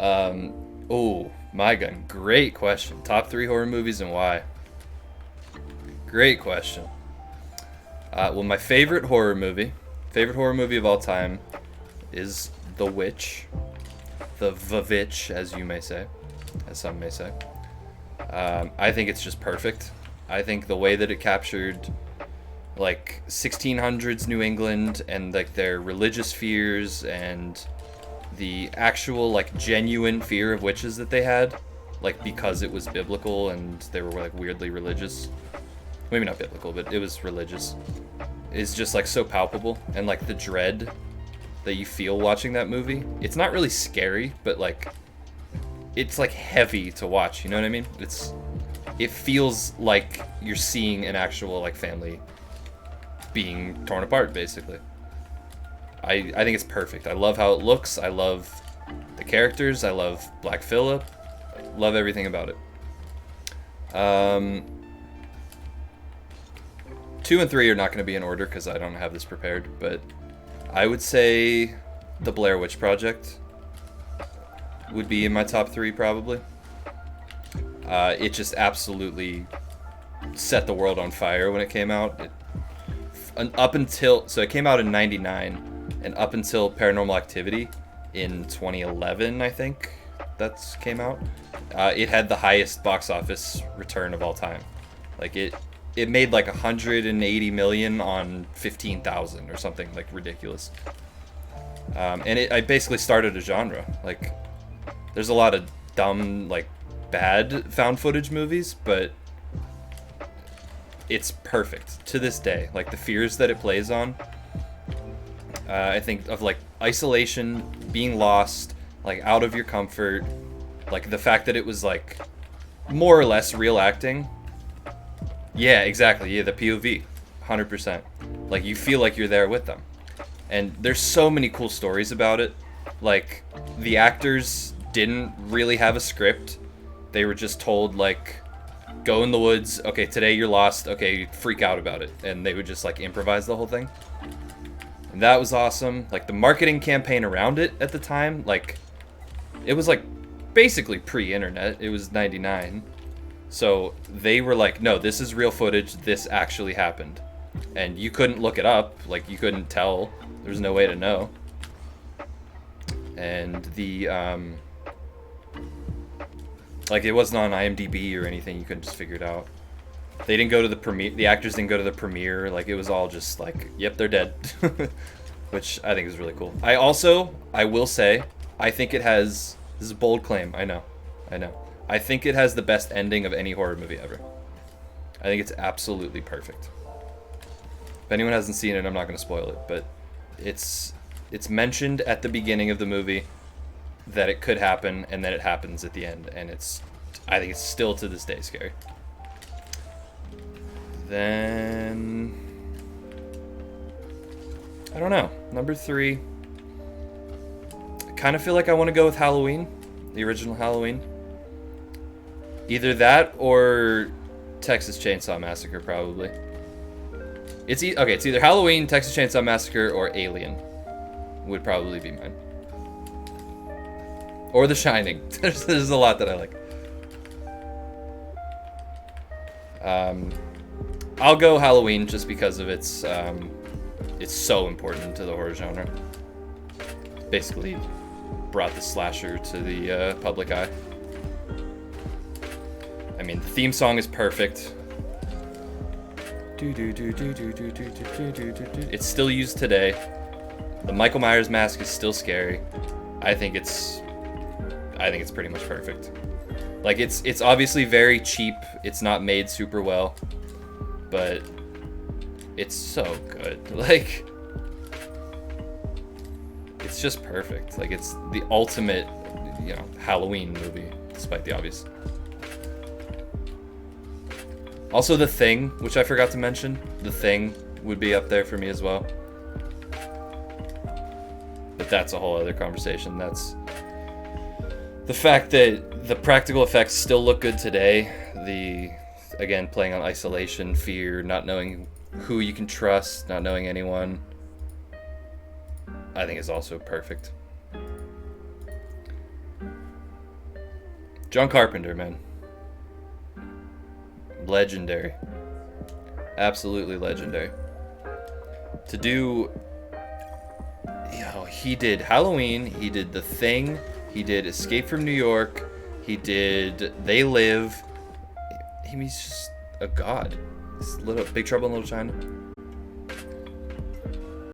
Oh, my gun. Great question. Top 3 horror movies and why? Great question. Well, my favorite horror movie of all time is The Witch. The Vavitch, as you may say. As some may say. I think it's just perfect. I think the way that it captured, like, 1600s New England and, like, their religious fears and the actual, like, genuine fear of witches that they had, like, because it was biblical and they were, like, weirdly religious. Maybe not biblical, but it was religious. Is just, like, so palpable. And, like, the dread that you feel watching that movie. It's not really scary, but, like, it's, like, heavy to watch, you know what I mean? It feels like you're seeing an actual, like, family being torn apart, basically. I think it's perfect. I love how it looks. I love the characters. I love Black Phillip. Love everything about it. 2 and 3 are not going to be in order because I don't have this prepared, but I would say The Blair Witch Project would be in my top 3 probably. It just absolutely set the world on fire when it came out. So it came out in 99, and up until Paranormal Activity in 2011, I think that came out, it had the highest box office return of all time. Like, it made like 180 million on 15,000 or something, like, ridiculous. And I basically started a genre. Like, there's a lot of dumb, like, bad found footage movies, but it's perfect to this day. Like, the fears that it plays on, I think of, like, isolation, being lost, like, out of your comfort, like, the fact that it was, like, more or less real acting. Yeah, exactly. Yeah, the POV, 100%. Like, you feel like you're there with them. And there's so many cool stories about it. Like, the actors didn't really have a script. They were just told, like, go in the woods. Okay, today you're lost. Okay, freak out about it. And they would just, like, improvise the whole thing. And that was awesome. Like, the marketing campaign around it at the time, like, it was, like, basically pre-internet. It was 99. So they were like, no, this is real footage. This actually happened. And you couldn't look it up. Like, you couldn't tell. There's no way to know. And the, like, it wasn't on IMDb or anything. You couldn't just figure it out. They didn't go to the premiere. The actors didn't go to the premiere. Like, it was all just like, yep, they're dead. Which I think is really cool. I will say, I think it has, this is a bold claim. I know. I think it has the best ending of any horror movie ever. I think it's absolutely perfect. If anyone hasn't seen it, I'm not going to spoil it, but it's mentioned at the beginning of the movie that it could happen, and then it happens at the end, and I think it's still to this day scary. Then, I don't know. Number 3. I kind of feel like I want to go with Halloween, the original Halloween. Either that or Texas Chainsaw Massacre, probably. It's either Halloween, Texas Chainsaw Massacre, or Alien would probably be mine. Or The Shining. There's a lot that I like. I'll go Halloween just because of it's so important to the horror genre. Basically brought the slasher to the public eye. I mean, the theme song is perfect. It's still used today. The Michael Myers mask is still scary. I think it's pretty much perfect. Like, it's obviously very cheap. It's not made super well, but it's so good. Like, it's just perfect. Like, it's the ultimate, Halloween movie, despite the obvious. Also, The Thing, which I forgot to mention. The Thing would be up there for me as well. But that's a whole other conversation. That's the fact that the practical effects still look good today. Again, playing on isolation, fear, not knowing who you can trust, not knowing anyone, I think is also perfect. John Carpenter, man. Legendary. Absolutely legendary. To do... he did Halloween, he did The Thing, he did Escape from New York, he did They Live. He's just a god. Big Trouble in Little China.